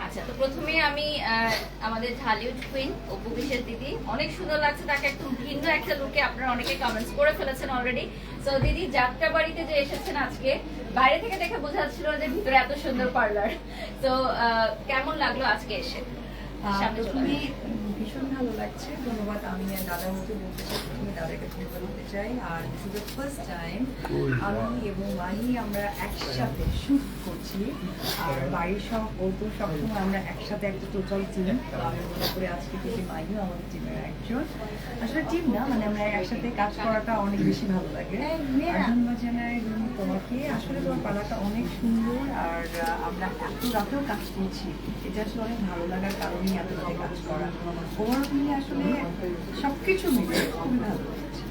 আচ্ছা, তো প্রথমে আমি আমাদের ঢালিউড কুইন অপু বিশ্বাস দিদি, অনেক সুন্দর লাগছে তাকে, একদম ভিন্ন একটা লুকে আপনারা অনেকে কমেন্টস করে ফেলেছেন অলরেডি। সো দিদি যাত্রাবাড়িতে যে এসেছেন আজকে, বাইরে থেকে দেখে বোঝা যাচ্ছিল যে ভিতরে এত সুন্দর পার্লার। তো কেমন লাগলো আজকে এসে? প্রথমে ভীষণ ভালো লাগছে, ধন্যবাদ। আমি দাদার মতো বলতে চাই, প্রথমে দাদাকে ধন্যবাদ দিতে চাই। আর this is the first time আমি এবং মাহি আমরা একসাথে শুট করছি। আর বাড়ির সব ও তো সবসময় আমরা একসাথে একটা টোটাল টিম। তো আমি মনে করি আজকে থেকে মাহিও আমাদের টিমের একজন, আসলে টিম না, মানে আমরা একসাথে কাজ করাটা অনেক বেশি ভালো লাগে। আর ধন্যবাদ জানাই তোমাকে, আসলে তোমার পালাটা অনেক সুন্দর। আর আমরা এত রাতেও কাজ করছি, এটা আসলে অনেক ভালো লাগার কারণেই এত রাতে কাজ করা। ওভারঅল মিলে আসলে সবকিছু মিলে খুবই ভালো লাগছে।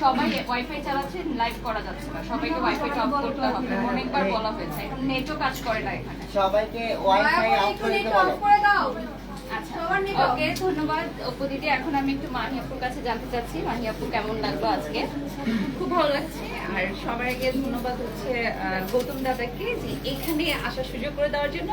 সবাই ওয়াইফাই চালাচ্ছে, লাইভ করা যাচ্ছে না, সবাইকে ওয়াইফাই অফ করতে হবে, অনেকবার বলা হয়েছে। এখন নেটও কাজ করে না এখানে, সবাইকে ওয়াইফাই অফ করে দাও। আচ্ছা, ওকে, ধন্যবাদ অপু দিদি। এখন আমি একটু মাহি আপুর কাছে জানতে চাচ্ছি, মাহি আপু কেমন লাগলো আজকে? খুব ভালো লাগছে। আর সবার আগে ধন্যবাদ হচ্ছে গৌতম দাদাকে যে এখানে আসার সুযোগ করে দেওয়ার জন্য,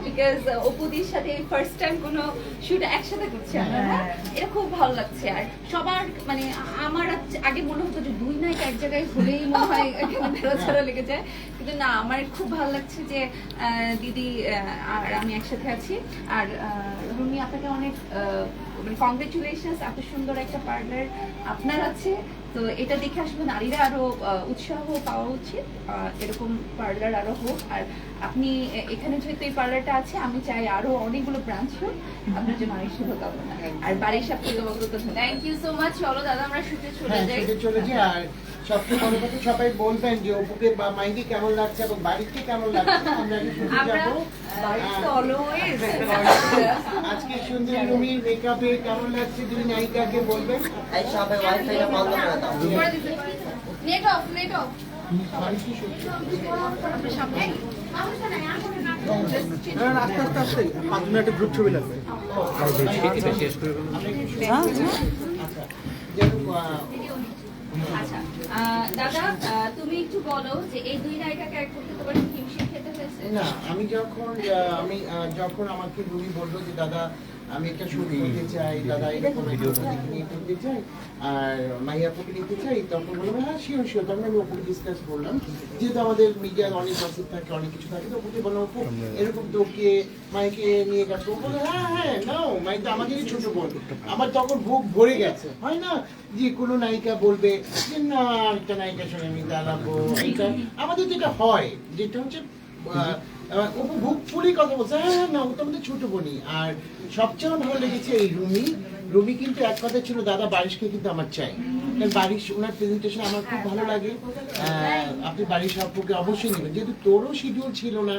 বিকজ অপুদির সাথে ফার্স্ট টাইম কোনো শুট একসাথে করছি আমরা, না? এটা খুব ভালো লাগছে। আর সবার মানে আমার আগে মনে হতো যে দুই নায়ক এক জায়গায় হলেই মনে হয় এখানে বেড়াছাড়া লেগে যায়, কিন্তু না, আমার খুব ভালো লাগছে যে দিদি আর আমি একসাথে আছি। আর রুমি, আপনাকে অনেক কংগ্রেচুলেশনস, এত সুন্দর একটা পার্লার আপনার আছে। তো এটা দেখে আসলে নারীরা আরো উৎসাহ পাওয়া উচিত, এরকম পার্লার আরো হোক। আর আপনি এখানে যেহেতু এই পার্লারটা আছে, আমি চাই আরো অনেকগুলো ব্রাঞ্চ হোক। আপনার জন্য অনেক শুভকামনা। আর বাড়ির সাথে থ্যাংক ইউ সো মাচ। চলো দাদা, আমরা শুটে চলে যাই। আর সবচেয়ে বড় কথা, সবাই বলবেন যে অপুকে বা মাইকে কেমন লাগছে এবং বাড়িতে কেমন লাগছে। আমরা যাবো আজকে সুন্দর রুমির মেকআপে কেমন লাগছে দুই নায়িকাকে বলবেন। এই সবাই ওয়াইফাইটা বন্ধ করে দাও। Net off, net off. আস্তে আস্তে আস্তে 5 মিনিটের গ্রুপ ছবি লাগবে। আচ্ছা দাদা, তুমি একটু বলো যে এই দুই নায়িকাকে এক করতে তোমার হিমশিম খেতে হয়েছে? না, আমি যখন আমাকে রুমি বললো যে দাদা আমি একটা শুট করতে চাই, দাদা এরকম নিয়ে করতে চাই আর মাইয়াপুকে নিতে চাই, তখন বললাম হ্যাঁ শিওর শিওর। তখন আমি ওপরে ডিসকাস করলাম, যেহেতু আমাদের মিডিয়ার অনেক গসিপ থাকে, অনেক কিছু থাকে, তো ওকে বললাম অপু এরকম তোকে মাইকে নিয়ে কাজ করবো। বললো হ্যাঁ হ্যাঁ নাও, মাই তো আমাদেরই ছোট বোন। আমার তখন বুক ভরে গেছে, হয় না যে কোনো নায়িকা বলবে যে না একটা নায়িকার সঙ্গে আমি দাঁড়াবো, এইটা আমাদের যেটা হয়, যেটা হচ্ছে বুক ফুলি কথা বলছে, হ্যাঁ না ও তো আমাদের ছোট বোনই। আর সবচেয়ে ভালো লেগেছে এই রুমি কিন্তু এক কথা ছিল দাদা বারিশকে কিন্তু আমার চাই, কারণ বারিশ ওনার প্রেজেন্টেশন আমার খুব ভালো লাগে। আপনি বারিশ আপুকে অবশ্যই নেবেন, যেহেতু তোরও শিডিউল ছিল না,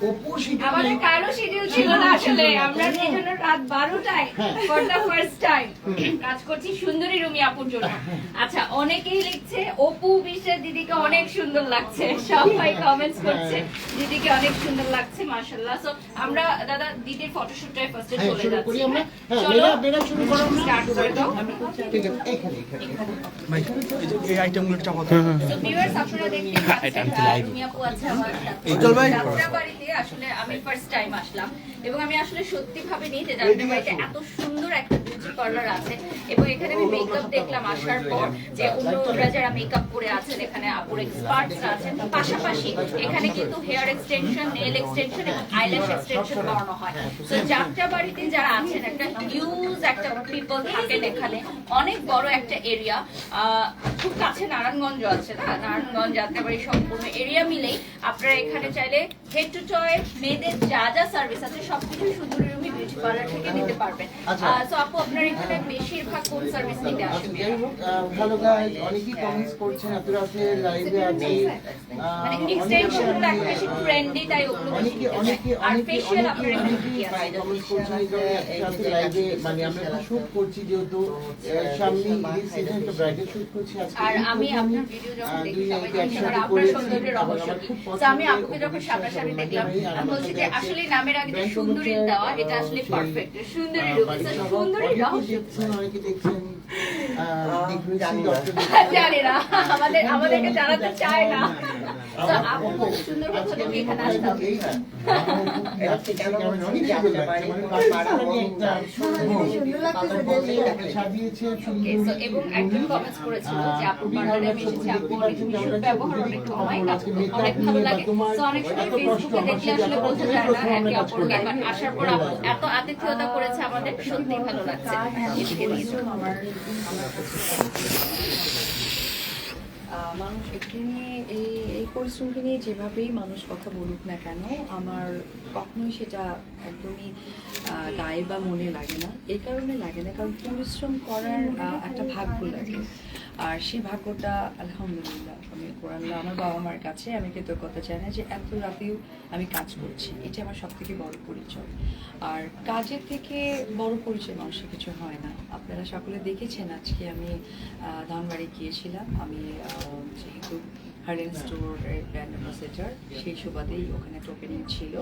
অপুর শিডিউল, আমাদের কারো শিডিউল ছিল না আসলে। আমরা সেজন্য রাত 12টায় ফর দা ফার্স্ট টাইম কাজ করছি সুন্দরী রুমি আপুর জন্য। আচ্ছা, অনেকেই লিখছে অপু বিশ্বাস দিদিকে অনেক সুন্দর লাগছে, সবাই কমেন্টস করছে দিদিকে অনেক সুন্দর লাগছে, মাশাআল্লাহ। সো আমরা দাদা দিদির ফটোশুটটায় ফার্স্টে চলে যাচ্ছি। আমরা চলো বেরা শুরু করো, স্টার্ট করে দাও। ঠিক আছে, এখানে ভাই এই আইটেমগুলো চাপা দাও। তো ভিউয়ার্স, আপনারা দেখতে পাচ্ছেন রুমি আপু আছে আমার সাথে। চল ভাই। যাত্রাবাড়িতে আসলে আমি ফার্স্ট টাইম আসলাম এবং আমি আসলে সত্যি ভাবিনি যে যাত্রাবাড়িতে এত সুন্দর একটা বিউটি পার্লার আছে। এবং এখানে আমি মেকআপ দেখলাম আসার পর, যে অন্যরা যারা মেকআপ করে আছেন, এখানে আপুর এক্সপার্টস আছেন, পাশাপাশি এখানে কিন্তু হেয়ার এক্সটেনশন, নেল এক্সটেনশন এবং আইল্যাশ এক্সটেনশন করানো হয়। তো যাত্রাবাড়িতে যারা আছেন, একটা হিউজ একটা পিপল থাকেন এখানে, অনেক বড় একটা এরিয়া, খুব কাছে নারায়ণগঞ্জ আছে, না নারায়ণগঞ্জ যাত্রাবাড়ি সম্পূর্ণ এরিয়া মিলেই আপনারা এখানে চাইলে হেড টু টয় মেয়েদের যা যা সার্ভিস আছে সবকিছু সুন্দরী রুমি বিউটি পার্লার থেকে নিতে পারবেন। সো আপু, আপনার এখানে বেশিরভাগ কোন সার্ভিস নিতে আসেন? যাই হোক, ভালো গাইজ, অনেকেই কমেন্টস করছেন, আপনারা আসলে লাইভে আছি, মানে এক্সটেনশন লাগে বেশি ট্রেন্ডি, তাই ওগুলো আর ফেশিয়াল আপনারা কি আছে? কমেন্টস করছেন সাথে লাইভে, মানে আমরা একটা শুট করছি, যেহেতু সামনে ঈদ সিজন, তো ব্রাইডাল শুট করছি আজকে। আর আমি আপনার ভিডিও যখন দেখি সবাই জানি আপনার সৌন্দর্যের রহস্য কি। তো আমি আপুকে যখন সামনাসামনি দেখলাম, আমি বলছি যে আসলে নামের আগে যে সুন্দরী দেওয়া, এটা আসলে পারফেক্ট। সুন্দরী রূপে সুন্দরী রহস্য অনেকে দেখছেন, জানি না, আমাদেরকে জানাতে চায় না। তো আপু খুব সুন্দর কথা বলে এখানে আসতাম। Okay, so এবং একজন কমেন্টস করেছিল যে আপুর পার্লারে আমি এসেছি, আপু অনেক মিশুর ব্যবহার অনেক মাইন্ড, অনেক ভালো লাগে। তো অনেক সময় ফেসবুকে দেখলে আসলে বোঝা যায় না একে অপরকে, বাট আসার পর আপু এত আতিথেয়তা করেছে আমাদের, সত্যি ভালো লাগছে। মানুষ এখানে এই পরিশ্রমকে নিয়ে যেভাবেই মানুষ কথা বলুক না কেন, আমার কখনোই সেটা একদমই গায়ে বা মনে লাগে না। এই কারণে লাগে না কারণ পরিশ্রম করার একটা ভাগ্য লাগে, আর সেই ভাগ্যটা আলহামদুলিল্লাহ আমি কোরআনলা আমার বাবা মার কাছে আমি কৃতজ্ঞতা জানাই যে এত রাতেও আমি কাজ করছি, এটা আমার সব থেকে বড় পরিচয়। আর কাজের থেকে বড় পরিচয় মানুষের কিছু হয় না। আপনারা সকলে দেখেছেন আজকে আমি ধানবাড়ি গিয়েছিলাম, আমি যেহেতু হার্ডেন স্টোরের ব্র্যান্ড অ্যাম্বাসেডর, সেই সুবাদেই ওখানে ওপেনিং ছিল,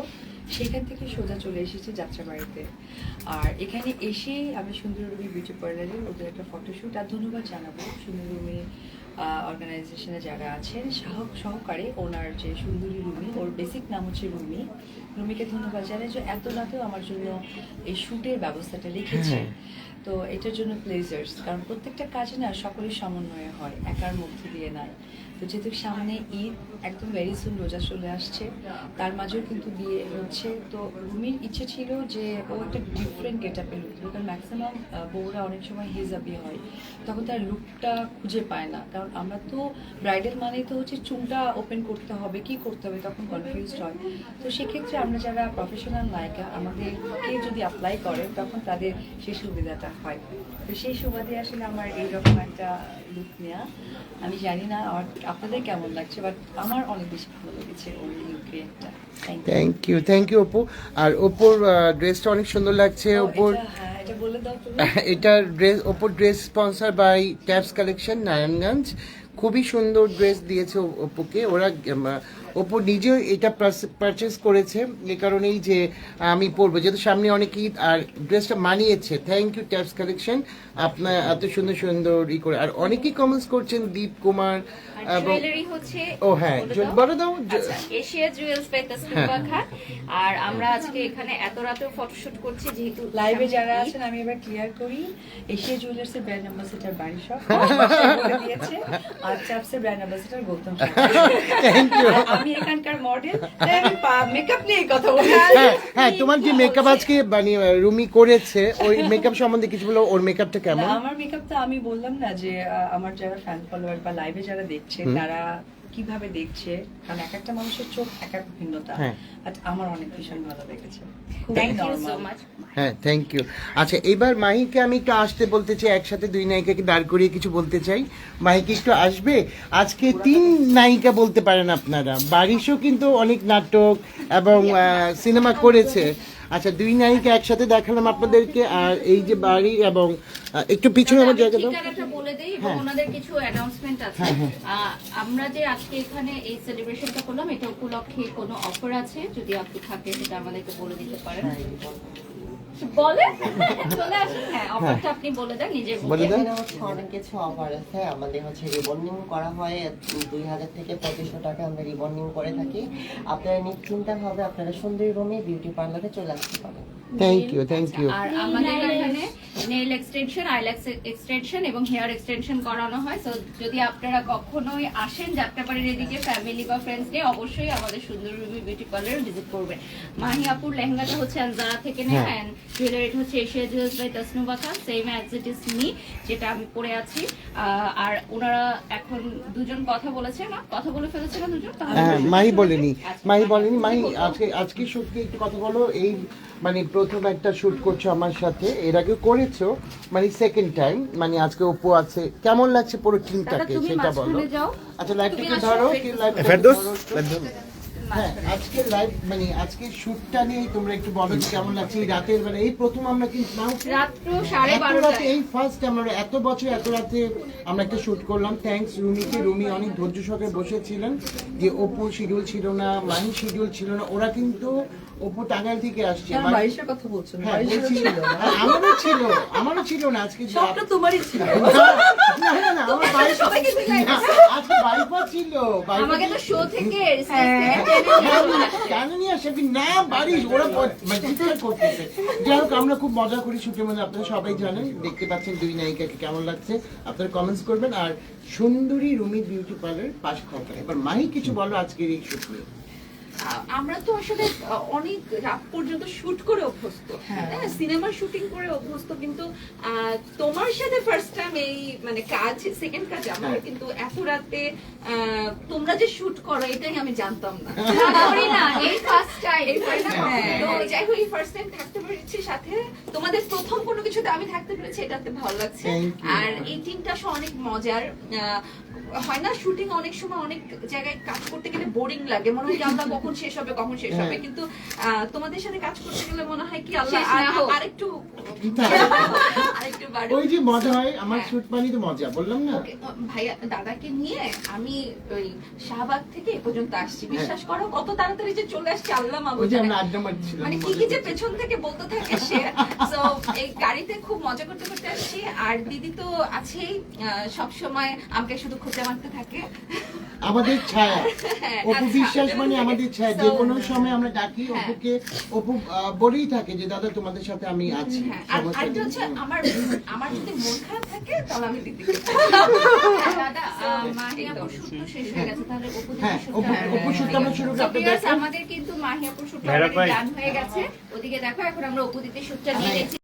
সেখান থেকে সোজা চলে এসেছি যাত্রাবাড়িতে। আর এখানে এসে আমি সুন্দরী রুমি বিউটি পার্লারের ওদের একটা ফটোশ্যুট, আর ধন্যবাদ জানাবো সুন্দরী রুমি অর্গানাইজেশনে যারা আছেন সহকারে, ওনার যে সুন্দরী রুমি, ওর বেসিক নাম হচ্ছে রুমি, রুমিকে ধন্যবাদ জানাই যে এত রাতেও আমার জন্য এই শ্যুটের ব্যবস্থাটা রেখেছে। তো এটার জন্য প্লেজার্স, কারণ প্রত্যেকটা কাজে না সকলের সমন্বয়ে হয়, একার মধ্যে দিয়ে নয়। তো যেহেতু সামনে ঈদ একদম ভেরি সুন রোজা চলে আসছে, তার মাঝেও কিন্তু বিয়ে হচ্ছে, তো রুমির ইচ্ছে ছিল যে ও একটা ডিফারেন্ট গেট আপে লুক, কারণ ম্যাক্সিমাম বউরা অনেক সময় হিজাবি হয়, তখন তার লুকটা খুঁজে পায় না, কারণ আমরা তো ব্রাইডাল মানেই তো হচ্ছে চুলটা ওপেন করতে হবে, কি করতে হবে, তখন কনফিউজড হয়। তো সেক্ষেত্রে আমরা যারা প্রফেশনাল নায়িকা আমাদেরকে যদি অ্যাপ্লাই করে তখন তাদের সেই সুবিধাটা হয়। তো সেই সুবাদে আসলে আমার এইরকম একটা লুক নেওয়া। আমি জানি না আপনাদের কেমন লাগছে, বাট আমার অনেক বেশি ভালো লেগেছে ওই লুকে একটা। Thank you Apu. আর অপুর ড্রেসটা অনেক সুন্দর লাগছে। অপুর হ্যাঁ, এটা বলে দাও তুমি। এটা অপুর dress sponsor by Taps collection Narayanganj. খুবই সুন্দর ড্রেস দিয়েছে অপুকে, ওরা অপু নিজেও এটা পারচেস করেছে এই কারণেই যে আমি পরবো, যেহেতু সামনে অনেক ঈদ, আর ড্রেসটা মানিয়েছে। থ্যাংক ইউ ট্যাপস কালেকশন, আপনার এত সুন্দর সুন্দর করে। আর অনেকেই কমেন্টস করছেন, দীপ কুমার এবং জুয়েলারি হচ্ছে ও হ্যাঁ বলে দাও। এশিয়া জুয়েলস বাই তাসনুবা খান। আর আমরা আজকে এখানে এত রাতেও ফটোশুট করছি, যেহেতু লাইভে যারা আছেন আমি এবার ক্লিয়ার করি, এশিয়া জুয়েলার্সের ব্র্যান্ড অ্যাম্বাসেডর বাড়ি সব দিয়েছে, আর চ্যাপসের brand ambassador Gautam. Thank you. আমি এখানকার মডেল, মেকআপ নিয়ে কথা বলি। হ্যাঁ, তোমার যে মেকআপ আজকে মানে রুমি করেছে, ওই মেকআপ সম্বন্ধে কিছু বলো, ওর মেকআপটা কেমন? আমার মেকআপটা আমি বললাম না যে আমার যারা ফ্যান ফলোয়ার বা লাইভে যারা দেখছে তারা কিভাবে দেখছে, কারণ এক একটা মানুষের চোখ এক এক ভিন্নতা, বাট আমার অনেক ভীষণ ভালো লেগেছে। Thank you so much. হ্যাঁ, থ্যাংক ইউ। আচ্ছা, এবার মাহিকে আমি একটু আসতে বলতে চাই, একসাথে দুই নায়িকাকে দাঁড় করিয়ে কিছু বলতে চাই। মাহিকে একটু আসবে। আজকে 3 নায়িকা বলতে পারেন আপনারা, বারিশও কিন্তু অনেক নাটক এবং সিনেমা করেছে। আচ্ছা, 2 নায়িকা একসাথে দেখালাম আপনাদেরকে, আর এই যে বাড়ি এবং একটু পিছনে আমার জায়গা দাও। ঠিকানাটা বলে দেই এবং ওনাদের কিছু অ্যানাউন্সমেন্ট আছে। আমরা যে আজকে এখানে এই সেলিব্রেশনটা করলাম, এটা উপলক্ষে কোনো অফার আছে, যদি আপনি থাকে সেটা আমাদেরকে বলে দিতে পারেন। বলে চলে আসেন। হ্যাঁ, অফারটা আপনি বলে দেন নিজের বলে দেন। এখানে হচ্ছে অনেক কিছু অফার আছে। আমাদের হচ্ছে রিবন্ডিং করা হয় 2000 থেকে 2500 টাকা আমরা রিবন্ডিং করে থাকি। আপনারা নিশ্চিন্তভাবে আপনারা সুন্দরী রুমে বিউটি পার্লারে চলে আসতে পারেন। Thank you, thank you. আর আমাদের এখানে নেল এক্সটেনশন, আইল্যাক্স এক্সটেনশন এবং হেয়ার এক্সটেনশন করানো হয়। সো যদি আপনারা কখনোই আসেন যাত্রাবাড়ির এদিকে ফ্যামিলি বা ফ্রেন্ডস নিয়ে, অবশ্যই আমাদের সুন্দর রুমি বিউটি পার্লার ভিজিট করবেন। মাহি আপুর লেহেঙ্গাটা হচ্ছে জারা থেকে নেয়, এন্ড জুয়েলারিটা হচ্ছে Asia jewels by Tasnuba Khan, same as it is me, যেটা আমি পরে আছি। আর ওনারা এখন দুজন কথা বলেছে না, কথা বলে ফেলেছে না দুজন? হ্যাঁ, মাহি বলেনি। মাহি আজকে শুটকে একটু কথা বলো। এই মানে প্রথম একটা শুট করছো আমার সাথে, এর আগে করেছো, মানে সেকেন্ড টাইম, মানে আজকে অপু আছে, কেমন লাগছে পুরো টিমটাকে সেটা বলো। আচ্ছা, লাইভটা একটু ধরো, কি লাইভ ফেরদৌস হ্যাঁ, আজকের লাইভ মানে আজকের শুটটা নিয়ে তোমরা একটু বলো যে কেমন লাগছে এই রাতের বেলা। এই প্রথম আমরা কিন্তু রাত্র এত 12:30 রাতে এই ফার্স্ট আমরা এত বছর এত রাতে আমরা একটা শুট করলাম। থ্যাঙ্কস রুমিকে। রুমি অনেক ধৈর্য সহকারে বসেছিলেন যে অপুর শিডিউল ছিল না, মাহি শিডিউল ছিল না। ওরা কিন্তু অপু টাঙ্গাইল থেকে আসছে। কেন মানে- বারিশের কথা বলছেন? হ্যাঁ, বারিশের বলছি, ছিল না। আমারও ছিল না আজকে। সবটা তোমারই ছিল। না, আমার বাইফ আজকে বাইফা ছিল। বাইফা আমাকে তো শো থেকে হ্যাঁ। কেন নিয়ে আসে না বাড়ি ওরা মানে চিৎকার করতেছে। যাই হোক, আমরা খুব মজা করি শুটের মধ্যে, আপনারা সবাই জানেন। দেখতে পাচ্ছেন দুই নায়িকাকে কেমন লাগছে, আপনারা কমেন্টস করবেন। আর সুন্দরী রুমি বিউটি পার্লার পাশ কথা। এবার মাহি কিছু বলো আজকের এই শুট নিয়ে। আমরা তো আসলে অনেক রাত পর্যন্ত শুট করে অভ্যস্ত, হ্যাঁ। সিনেমার শুটিং করে অভ্যস্ত, কিন্তু তোমার সাথে ফার্স্ট টাইম এই মানে কাজ, সেকেন্ড কাজ আমার, হ্যাঁ। কিন্তু এত রাতে তোমরা যে শুট করো এটাই আমি জানতাম না। করি না, এই ফার্স্ট টাইম। হ্যাঁ। তো যাই হোক, এই ফার্স্ট টাইম থাকতে পেরেছি সাথে, তোমাদের প্রথম কোনো কিছুতে আমি থাকতে পেরেছি, এটাতে ভালো লাগছে। Thank you. আর এই টিমটা আসলে অনেক মজার। হয় না, শুটিং অনেক সময় অনেক জায়গায় কাজ করতে গেলে বোরিং লাগে, মনে হয় যে আমরা কখন শেষ হবে কখন শেষ হবে, হ্যাঁ। কিন্তু তোমাদের সাথে কাজ করতে গেলে মনে হয় কি আল্লাহ শেষ না হোক। আরেকটু বাড়ুক। ওই যে মজা হয় আমার হ্যাঁ। শুট মানে তো মজা, বললাম না। ওকে, ভাইয়া দাদাকে নিয়ে আমি ওই শাহবাগ থেকে এ পর্যন্ত আসছি, বিশ্বাস করো কত তাড়াতাড়ি যে চলে আসছি আল্লাহ ওই মাবুদ যে জানে। আমরা আড্ডা মারছিলাম। মানে কি কি যে পেছন থেকে বলতে থাকে সে। তো এই গাড়িতে খুব মজা করতে করতে আসছি, আর দিদি তো আছেই সব সময় আমাকে শুধু খুঁজে মারতে থাকে। আমাদের ছায়া হ্যাঁ, অপু আচ্ছা, বিশ্বাস মানে আমাদের ছায়া। যে So, কোনো সময় আমরা ডাকি হ্যাঁ। অপুকে, অপু বলেই থাকে যে দাদা তোমাদের সাথে আমি আছি। হ্যাঁ, আর সমস্যা আরেকটা নেই। হচ্ছে আমার যদি মন খারাপ থাকে তাহলে আমি দিদিকে দাদা, মাহি আপুর শুট তো শেষ হয়ে গেছে, তাহলে অপু হ্যাঁ, দিদির অপু শুটটা- অপু শুটটা আমরা শুরু So, করতে viewers, দেখেন। আমাদের কিন্তু মাহি আপুর শুটটা অলরেডি ডান হয়ে গেছে। ওদিকে দেখো, এখন আমরা অপু দিদির শুটটা নিয়ে দেখছি।